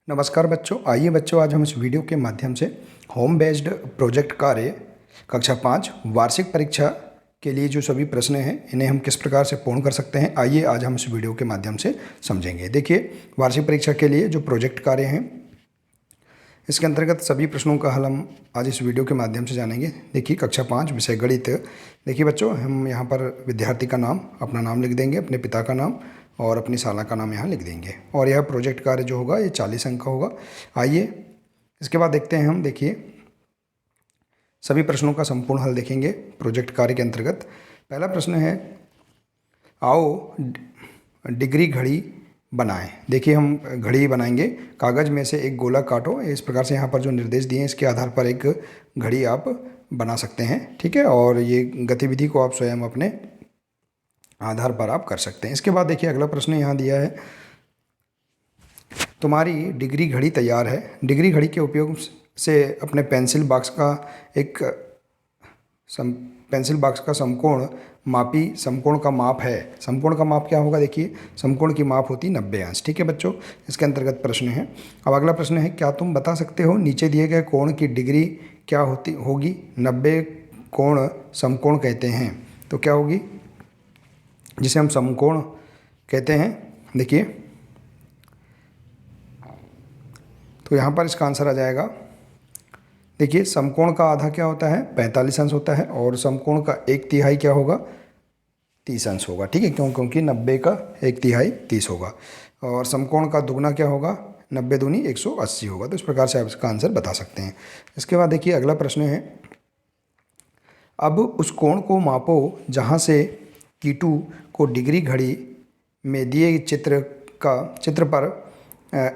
नमस्कार बच्चों, आइए बच्चों आज हम इस वीडियो के माध्यम से होम बेस्ड प्रोजेक्ट कार्य कक्षा 5 वार्षिक परीक्षा के लिए जो सभी प्रश्न हैं इन्हें हम किस प्रकार से पूर्ण कर सकते हैं, आइए आज हम इस वीडियो के माध्यम से समझेंगे। देखिए, वार्षिक परीक्षा के लिए जो प्रोजेक्ट कार्य हैं इसके अंतर्गत सभी प्रश्नों का हल हम आज इस वीडियो के माध्यम से जानेंगे। देखिए, कक्षा 5 विषय गणित। देखिए बच्चों, हम यहाँ पर विद्यार्थी का नाम, अपना नाम लिख देंगे, अपने पिता का नाम और अपनी शाला का नाम यहाँ लिख देंगे। और यह प्रोजेक्ट कार्य जो होगा ये 40 अंक का होगा। आइए इसके बाद देखते हैं हम। देखिए, सभी प्रश्नों का संपूर्ण हल देखेंगे प्रोजेक्ट कार्य के अंतर्गत। पहला प्रश्न है, आओ डिग्री घड़ी बनाएं। देखिए, हम घड़ी बनाएंगे। कागज़ में से एक गोला काटो। इस प्रकार से यहाँ पर जो निर्देश दिए हैं इसके आधार पर एक घड़ी आप बना सकते हैं, ठीक है। और ये गतिविधि को आप स्वयं अपने आधार पर आप कर सकते हैं। इसके बाद देखिए, अगला प्रश्न यहाँ दिया है, तुम्हारी डिग्री घड़ी तैयार है। डिग्री घड़ी के उपयोग से अपने पेंसिल बॉक्स का समकोण मापी। समकोण का माप है, समकोण का माप क्या होगा? देखिए, समकोण की माप होती 90 अंश, ठीक है बच्चों। इसके अंतर्गत प्रश्न है। अब अगला प्रश्न है, क्या तुम बता सकते हो नीचे दिए गए कोण की डिग्री क्या होगी? 90 कोण समकोण कहते हैं, तो क्या होगी जिसे हम समकोण कहते हैं? देखिए, तो यहाँ पर इसका आंसर आ जाएगा। देखिए, समकोण का आधा क्या होता है? 45 अंश होता है। और समकोण का 1/3 क्या होगा? 30 अंश होगा, ठीक है। क्योंकि 90 का 1/3 30 होगा। और समकोण का दुगना क्या होगा? 90 दूनी 180 होगा। तो इस प्रकार से आप इसका आंसर बता सकते हैं। इसके बाद देखिए, अगला प्रश्न है, अब उस कोण को मापो जहाँ से कीटू को डिग्री घड़ी में दिए चित्र पर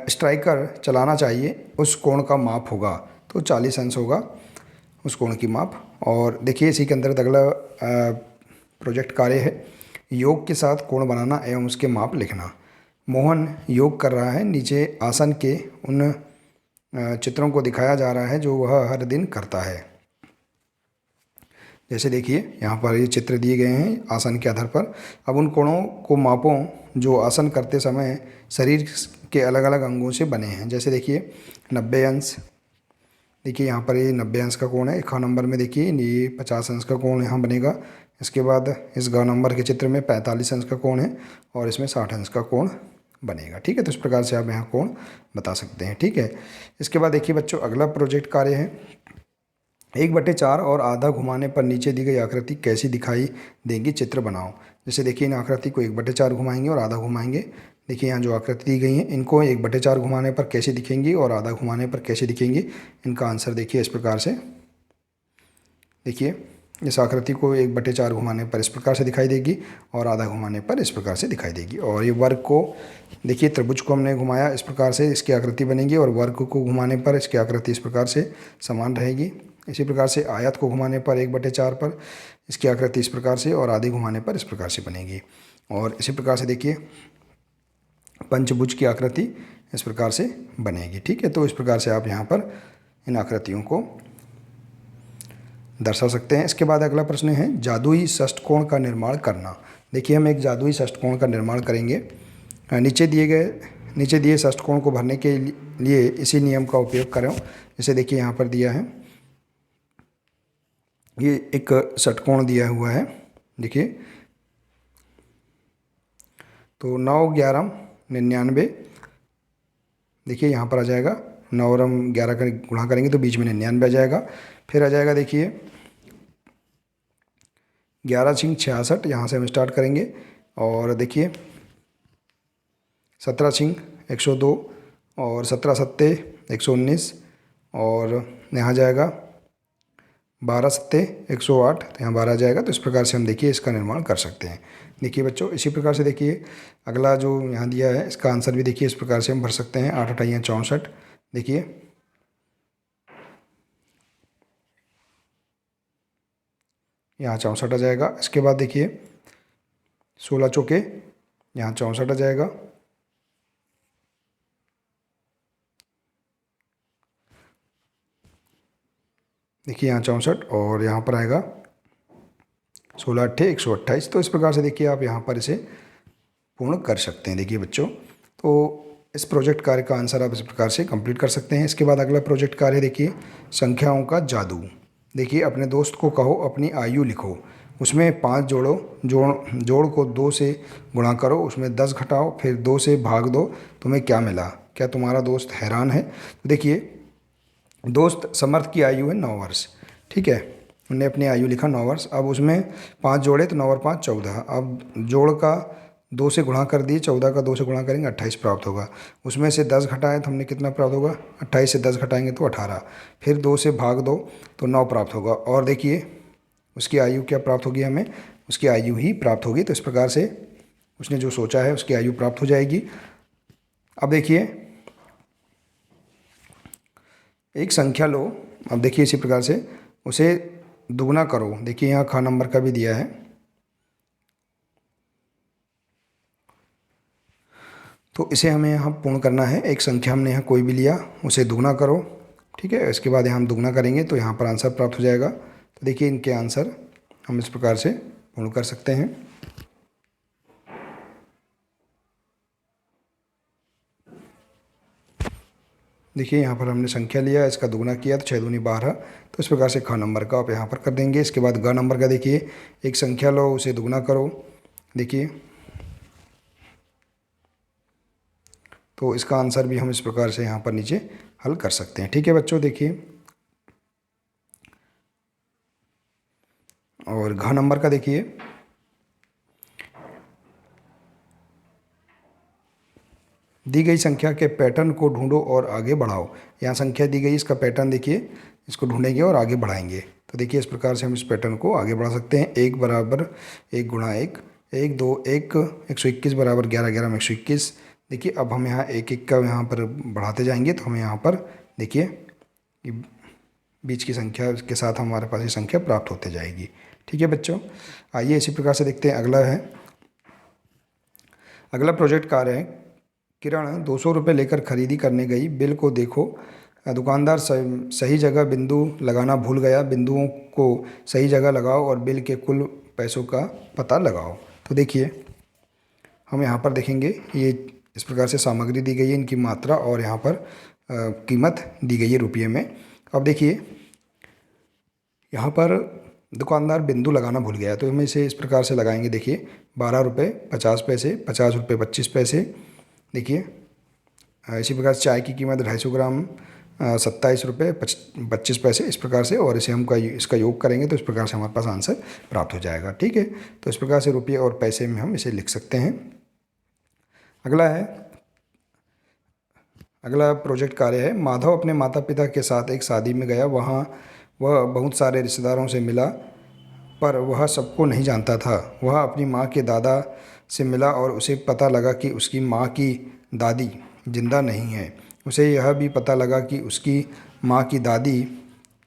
स्ट्राइकर चलाना चाहिए। उस कोण का माप होगा, तो 40 अंश होगा उस कोण की माप। और देखिए, इसी के अंतर्गत अगला प्रोजेक्ट कार्य है, योग के साथ कोण बनाना एवं उसके माप लिखना। मोहन योग कर रहा है। नीचे आसन के उन चित्रों को दिखाया जा रहा है जो वह हर दिन करता है। जैसे देखिए, यहाँ पर ये चित्र दिए गए हैं आसन के आधार पर। अब उन कोणों को मापों जो आसन करते समय शरीर के अलग अलग अंगों से बने हैं। जैसे देखिए, 90 अंश, देखिए यहाँ पर ये 90 अंश का कोण है। ख नंबर में देखिए ये 50 अंश का कोण यहाँ बनेगा। इसके बाद इस ग नंबर के चित्र में 45 अंश का कोण है और इसमें 60 अंश का कोण बनेगा, ठीक है। तो इस प्रकार से आप यहाँ कोण बता सकते हैं, ठीक है। इसके बाद देखिए बच्चों, अगला प्रोजेक्ट कार्य है, 1/4 और आधा घुमाने पर नीचे दी गई आकृति कैसी दिखाई देगी? चित्र बनाओ। जैसे देखिए, इन आकृति को 1/4 घुमाएंगे और आधा घुमाएंगे। देखिए, यहाँ जो आकृति दी गई हैं इनको 1/4 घुमाने पर कैसे दिखेंगी और आधा घुमाने पर कैसे दिखेंगी, इनका आंसर देखिए इस प्रकार से। देखिए, इस आकृति को 1/4 घुमाने पर इस प्रकार से दिखाई देगी और आधा घुमाने पर इस प्रकार से दिखाई देगी। और ये वर्ग को देखिए, त्रिभुज को हमने घुमाया, इस प्रकार से इसकी आकृति बनेगी। और वर्ग को घुमाने पर इसकी आकृति इस प्रकार से समान रहेगी। इसी प्रकार से आयत को घुमाने पर 1/4 पर इसकी आकृति इस प्रकार से और आधी घुमाने पर इस प्रकार से बनेगी। और इसी प्रकार से देखिए, पंचभुज की आकृति इस प्रकार से बनेगी, ठीक है। तो इस प्रकार से आप यहाँ पर इन आकृतियों को दर्शा सकते हैं। इसके बाद अगला प्रश्न है, जादुई षष्ठकोण का निर्माण करना। देखिए, हम एक जादुई षष्ठकोण का निर्माण करेंगे। नीचे दिए षष्ठकोण को भरने के लिए इसी नियम का उपयोग करें। जैसे देखिए, यहाँ पर दिया है, ये एक षटकोण दिया हुआ है। देखिए, तो 9, 11, 99। देखिए, यहाँ पर आ जाएगा 9 और हम 11 का गुणा करेंगे तो बीच में 99 आ जाएगा। फिर आ जाएगा देखिए 11 छिंग 66, यहाँ से हम स्टार्ट करेंगे। और देखिए 17 छिंग 102 और 17 सत्ते 119 और यहाँ जाएगा 12 सत्ते 108, तो यहाँ 12 आ जाएगा। तो इस प्रकार से हम देखिए इसका निर्माण कर सकते हैं। देखिए बच्चों, इसी प्रकार से देखिए अगला जो यहाँ दिया है इसका आंसर भी देखिए इस प्रकार से हम भर सकते हैं। 8 8 64। देखिए, यहाँ 64 आ जाएगा। इसके बाद देखिए 16 चौके, यहाँ 64 आ जाएगा। देखिए, यहाँ 64 और यहाँ पर आएगा 16 अट्ठे 128। तो इस प्रकार से देखिए आप यहाँ पर इसे पूर्ण कर सकते हैं। देखिए बच्चों, तो इस प्रोजेक्ट कार्य का आंसर आप इस प्रकार से कंप्लीट कर सकते हैं। इसके बाद अगला प्रोजेक्ट कार्य देखिए, संख्याओं का जादू। देखिए, अपने दोस्त को कहो अपनी आयु लिखो, उसमें 5 जोड़ो, जोड़ को 2 से गुणा करो, उसमें 10 घटाओ, फिर 2 से भाग दो, तुम्हें क्या मिला? क्या तुम्हारा दोस्त हैरान है? तो देखिए, दोस्त समर्थ की आयु है 9 वर्ष, ठीक है। उन्होंने अपनी आयु लिखा 9 वर्ष। अब उसमें 5 जोड़े तो 9 और 5 14। अब जोड़ का 2 से गुणा कर दिए, 14 का 2 से गुणा करेंगे 28 प्राप्त होगा। उसमें से 10 घटाए तो हमने कितना प्राप्त होगा? 28 से 10 घटाएंगे तो 18। फिर 2 से भाग दो तो 9 प्राप्त होगा। और देखिए, उसकी आयु क्या प्राप्त होगी हमें? उसकी आयु ही प्राप्त होगी। तो इस प्रकार से उसने जो सोचा है उसकी आयु प्राप्त हो जाएगी। अब देखिए, एक संख्या लो। अब देखिए, इसी प्रकार से उसे दुगना करो। देखिए, यहाँ खा नंबर का भी दिया है। तो इसे हमें यहाँ पूर्ण करना है। एक संख्या हमने यहाँ कोई भी लिया, उसे दुगना करो, ठीक है। इसके बाद यहाँ हम दुगना करेंगे तो यहाँ पर आंसर प्राप्त हो जाएगा। तो देखिए, इनके आंसर हम इस प्रकार से पूर्ण कर सकते हैं। देखिए, यहाँ पर हमने संख्या लिया, इसका दुगना किया तो 6 दूनी 12। तो इस प्रकार से ख नंबर का आप यहाँ पर कर देंगे। इसके बाद ग नंबर का देखिए, एक संख्या लो, उसे दुगना करो। देखिए, तो इसका आंसर भी हम इस प्रकार से यहाँ पर नीचे हल कर सकते हैं, ठीक है बच्चों। देखिए, और घ नंबर का देखिए, दी गई संख्या के पैटर्न को ढूंढो और आगे बढ़ाओ। यहाँ संख्या दी गई, इसका पैटर्न देखिए, इसको ढूंढेंगे और आगे बढ़ाएंगे। तो देखिए, इस प्रकार से हम इस पैटर्न को आगे बढ़ा सकते हैं। 1 बराबर 1 गुणा 1, 1 2 1, 121 बराबर 11, 11 में 121। देखिए, अब हम यहाँ 1 1 का यहाँ पर बढ़ाते जाएंगे तो हमें यहाँ पर देखिए कि बीच की संख्या के साथ हमारे पास ये संख्या प्राप्त होते जाएगी, ठीक है बच्चों। आइए इसी प्रकार से देखते हैं। अगला प्रोजेक्ट कार्य है, किरण 200 रुपये लेकर खरीदी करने गई, बिल को देखो, दुकानदार सही जगह बिंदु लगाना भूल गया, बिंदुओं को सही जगह लगाओ और बिल के कुल पैसों का पता लगाओ। तो देखिए, हम यहाँ पर देखेंगे, ये इस प्रकार से सामग्री दी गई है, इनकी मात्रा और यहाँ पर कीमत दी गई है रुपये में। अब देखिए, यहाँ पर दुकानदार बिंदु लगाना भूल गया, तो हम इसे इस प्रकार से लगाएंगे। देखिए, 12 रुपये 50 पैसे, 50 रुपये 25 पैसे। देखिए, इसी प्रकार से चाय की कीमत 250 ग्राम 27 रुपये 25 पैसे, इस प्रकार से। और इसे हम इसका योग करेंगे तो इस प्रकार से हमारे पास आंसर प्राप्त हो जाएगा, ठीक है। तो इस प्रकार से रुपये और पैसे में हम इसे लिख सकते हैं। अगला प्रोजेक्ट कार्य है, माधव अपने माता पिता के साथ एक शादी में गया। वहाँ वह बहुत सारे रिश्तेदारों से मिला, पर वह सबको नहीं जानता था। वह अपनी माँ के दादा से मिला और उसे पता लगा कि उसकी माँ की दादी जिंदा नहीं है। उसे यह भी पता लगा कि उसकी माँ की दादी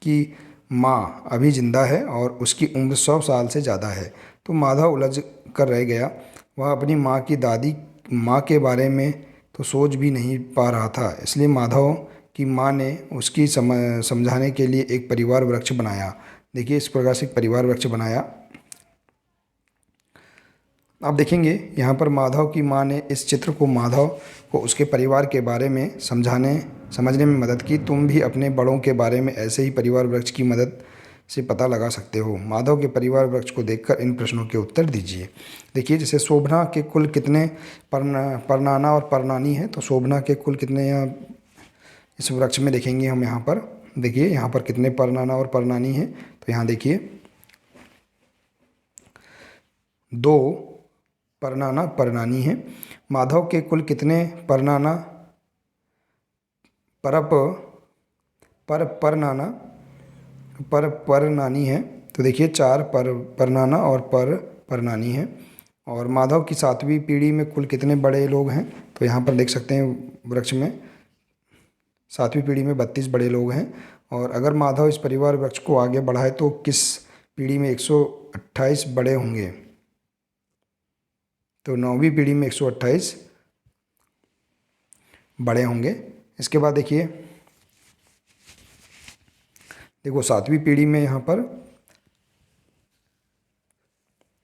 की माँ अभी जिंदा है और उसकी उम्र 100 साल से ज़्यादा है। तो माधव उलझ कर रह गया। वह अपनी माँ के बारे में तो सोच भी नहीं पा रहा था। इसलिए माधव की माँ ने उसकी समझाने के लिए एक परिवार वृक्ष बनाया। देखिए, इस प्रकार से एक परिवार वृक्ष बनाया। आप देखेंगे, यहाँ पर माधव की माँ ने इस चित्र को माधव को उसके परिवार के बारे में समझने में मदद की। तुम भी अपने बड़ों के बारे में ऐसे ही परिवार वृक्ष की मदद से पता लगा सकते हो। माधव के परिवार वृक्ष को देखकर इन प्रश्नों के उत्तर दीजिए। देखिए, जैसे शोभना के कुल कितने परनाना और परनानी है, तो शोभना के कुल कितने यहाँ इस वृक्ष में देखेंगे हम। यहाँ पर देखिए, यहाँ पर कितने परनाना और परनानी है, तो यहाँ देखिए 2 परनाना परनानी है। माधव के कुल कितने परनाना परनानी है, तो देखिए 4 परनाना और परनानी है। और माधव की 7वीं पीढ़ी में कुल कितने बड़े लोग हैं, तो यहाँ पर देख सकते हैं वृक्ष में 7वीं पीढ़ी में 32 बड़े लोग हैं। और अगर माधव इस परिवार वृक्ष को आगे बढ़ाए तो किस पीढ़ी में 128 बड़े होंगे, तो 9वीं पीढ़ी में 128 बड़े होंगे। इसके बाद देखो 7वीं पीढ़ी में यहाँ पर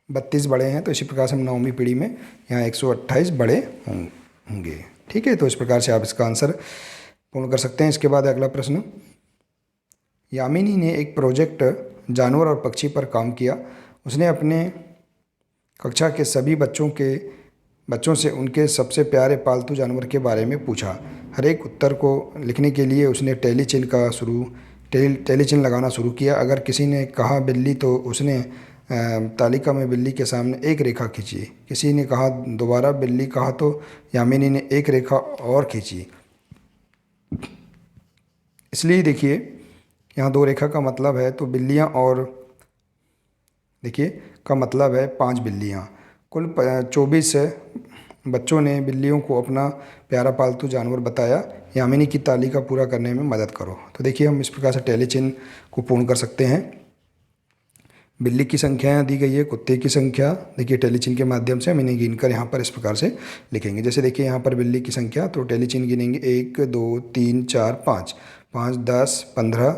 32 बड़े हैं, तो इसी प्रकार से हम 9वीं पीढ़ी में यहाँ 128 बड़े होंगे। ठीक है, तो इस प्रकार से आप इसका आंसर पूर्ण कर सकते हैं। इसके बाद अगला प्रश्न, यामिनी ने एक प्रोजेक्ट जानवर और पक्षी पर काम किया। उसने अपने कक्षा के सभी बच्चों से उनके सबसे प्यारे पालतू जानवर के बारे में पूछा। हर एक उत्तर को लिखने के लिए उसने टैली चिन्ह लगाना शुरू किया। अगर किसी ने कहा बिल्ली तो उसने तालिका में बिल्ली के सामने एक रेखा खींची। किसी ने कहा दोबारा बिल्ली कहा तो यामिनी ने एक रेखा और खींची। इसलिए देखिए यहाँ दो रेखा का मतलब है तो बिल्लियाँ और देखिए का मतलब है 5 बिल्लियाँ। कुल 24 बच्चों ने बिल्लियों को अपना प्यारा पालतू जानवर बताया। यामिनी की तालिका पूरा करने में मदद करो। तो देखिए हम इस प्रकार से टैली चिन्ह को पूर्ण कर सकते हैं। बिल्ली की संख्या दी गई है, कुत्ते की संख्या देखिए टैली चिन्ह के माध्यम से हम इन्हें गिनकर यहाँ पर इस प्रकार से लिखेंगे। जैसे देखिए यहाँ पर बिल्ली की संख्या तो टैली चिन्ह गिनेंगे 1 2 3 4 5 5 10 15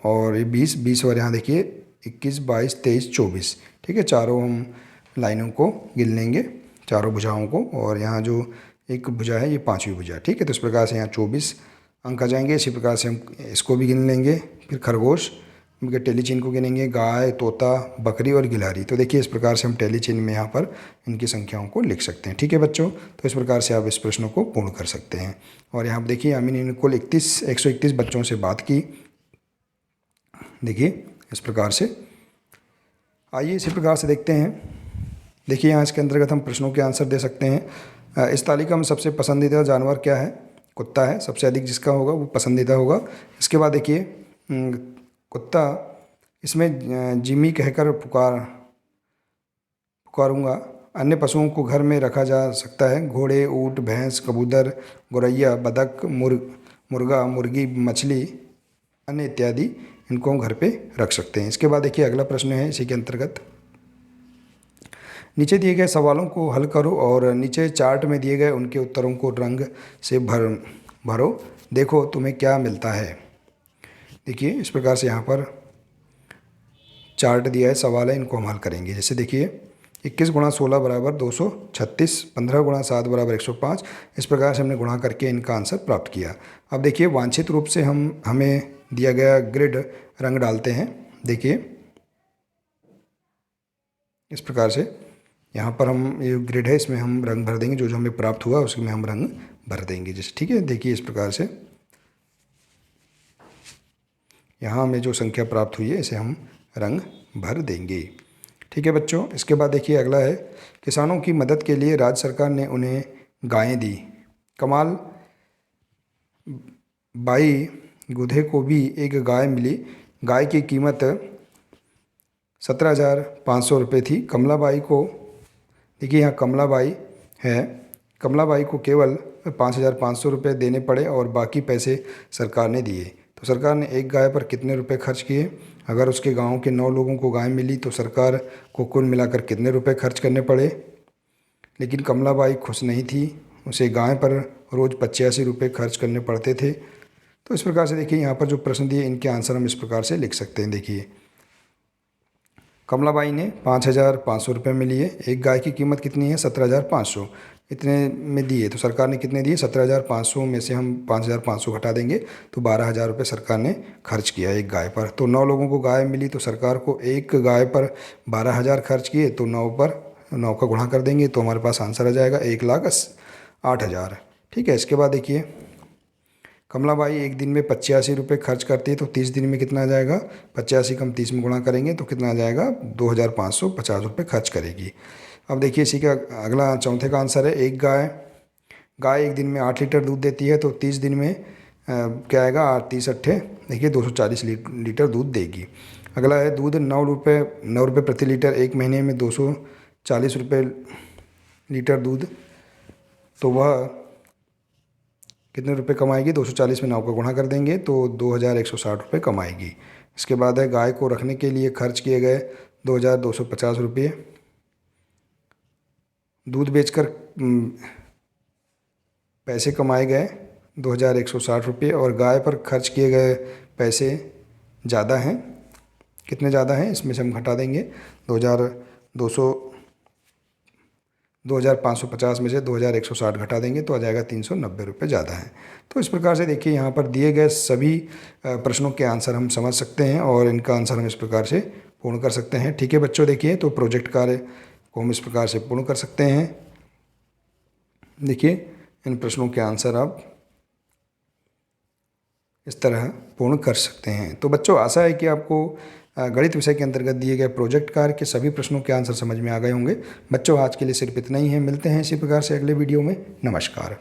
और ये 20 और यहाँ देखिए 21 22 23 24। ठीक है, चारों हम लाइनों को गिन लेंगे, चारों भुजाओं को, और यहाँ जो एक भुजा है ये 5वीं भुजा। ठीक है, तो इस प्रकार से यहाँ 24 अंक आ जाएंगे। इसी प्रकार से हम इसको भी गिन लेंगे। फिर खरगोश के टैली चिन्ह को गिनेंगे, गाय, तोता, बकरी और गिलहरी। तो देखिए इस प्रकार से हम टैली चिन्ह में यहाँ पर इनकी संख्याओं को लिख सकते हैं। ठीक है बच्चों, तो इस प्रकार से आप इस प्रश्न को पूर्ण कर सकते हैं। और यहाँ पर देखिए यामिनी ने कुल 131 बच्चों से बात की। देखिए इस प्रकार से, आइए इसी प्रकार से देखते हैं। देखिए यहाँ इसके अंतर्गत हम प्रश्नों के आंसर दे सकते हैं। इस तालिका में सबसे पसंदीदा जानवर क्या है? कुत्ता है। सबसे अधिक जिसका होगा वो पसंदीदा होगा। इसके बाद देखिए कुत्ता, इसमें जिमी कहकर पुकारूंगा। अन्य पशुओं को घर में रखा जा सकता है। घोड़े, ऊँट, भैंस, कबूतर, गौरैया, बतख, मुर्गा, मुर्गी, मछली, अन्य इत्यादि, इनको हम घर पे रख सकते हैं। इसके बाद देखिए अगला प्रश्न है इसी के अंतर्गत, नीचे दिए गए सवालों को हल करो और नीचे चार्ट में दिए गए उनके उत्तरों को रंग से भरो। देखो तुम्हें क्या मिलता है। देखिए इस प्रकार से यहाँ पर चार्ट दिया है, सवाल है, इनको हम हल करेंगे। जैसे देखिए 21 × 16 = 236, 15 × 7 = 105। इस प्रकार से हमने गुणा करके इनका आंसर प्राप्त किया। अब देखिए वांछित रूप से हमें दिया गया ग्रिड रंग डालते हैं। देखिए इस प्रकार से यहाँ पर हम ये ग्रिड है, इसमें हम रंग भर देंगे। जो जो हमें प्राप्त हुआ उसमें हम रंग भर देंगे। जैसे ठीक है, देखिए इस प्रकार से यहाँ हमें जो संख्या प्राप्त हुई है इसे हम रंग भर देंगे। ठीक है बच्चों, इसके बाद देखिए अगला है, किसानों की मदद के लिए राज्य सरकार ने उन्हें गायें दी। कमाल बाई गुधे को भी एक गाय मिली। गाय की कीमत 17,500 रुपये थी। कमलाबाई को, देखिए यहाँ कमलाबाई है, कमलाबाई को केवल 5,500 रुपये देने पड़े और बाकी पैसे सरकार ने दिए। तो सरकार ने एक गाय पर कितने रुपए खर्च किए? अगर उसके गांव के 9 लोगों को गाय मिली तो सरकार को कुल मिलाकर कितने रुपए खर्च करने पड़े? लेकिन कमलाबाई खुश नहीं थी, उसे गाय पर रोज़ 85 रुपये खर्च करने पड़ते थे। तो इस प्रकार से देखिए यहाँ पर जो प्रश्न दिए इनके आंसर हम इस प्रकार से लिख सकते हैं। देखिए कमलाबाई ने 5,500 रुपये में लिए। एक गाय की कीमत कितनी है? 17,500, इतने में दिए। तो सरकार ने कितने दिए? 17,500 में से हम 5,500 घटा देंगे तो 12,000 रुपये सरकार ने खर्च किया एक गाय पर। तो 9 लोगों को गाय मिली तो सरकार को एक गाय पर 12,000 खर्च किए, तो 9 पर 9 का गुणा कर देंगे तो हमारे पास आंसर आ जाएगा 1,08,000। ठीक है, इसके बाद देखिए कमलाबाई एक दिन में 85 रुपये खर्च करती है तो 30 दिन में कितना आ जाएगा? 85 को हम 30 में गुणा करेंगे तो कितना आ जाएगा? 2,550 रुपये खर्च करेगी। अब देखिए इसी का अगला चौथे का आंसर है, एक गाय एक दिन में 8 लीटर दूध देती है तो 30 दिन में क्या आएगा? 8 30 अट्ठे, देखिए 240 लीटर दूध देगी। अगला है दूध 9 रुपये प्रति लीटर, एक महीने में 240 रुपये लीटर दूध, तो वह कितने रुपए कमाएगी? 240 में 9 का गुणा कर देंगे तो 2,160 रुपये कमाएगी। इसके बाद है गाय को रखने के लिए खर्च किए गए 2,250 रुपये। दूध बेचकर पैसे कमाए गए 2,160 रुपये और गाय पर खर्च किए गए पैसे ज़्यादा हैं। कितने ज़्यादा हैं? इसमें से हम घटा देंगे 2,250 2550 में से 2160 घटा देंगे तो आ जाएगा 390 रुपये ज़्यादा है। तो इस प्रकार से देखिए यहाँ पर दिए गए सभी प्रश्नों के आंसर हम समझ सकते हैं और इनका आंसर हम इस प्रकार से पूर्ण कर सकते हैं। ठीक है बच्चों, देखिए तो प्रोजेक्ट कार्य को हम इस प्रकार से पूर्ण कर सकते हैं। देखिए इन प्रश्नों के आंसर आप इस तरह पूर्ण कर सकते हैं। तो बच्चों आशा है कि आपको गणित विषय के अंतर्गत दिए गए प्रोजेक्ट कार्य के सभी प्रश्नों के आंसर समझ में आ गए होंगे। बच्चों आज के लिए सिर्फ इतना ही है, मिलते हैं इसी प्रकार से अगले वीडियो में। नमस्कार।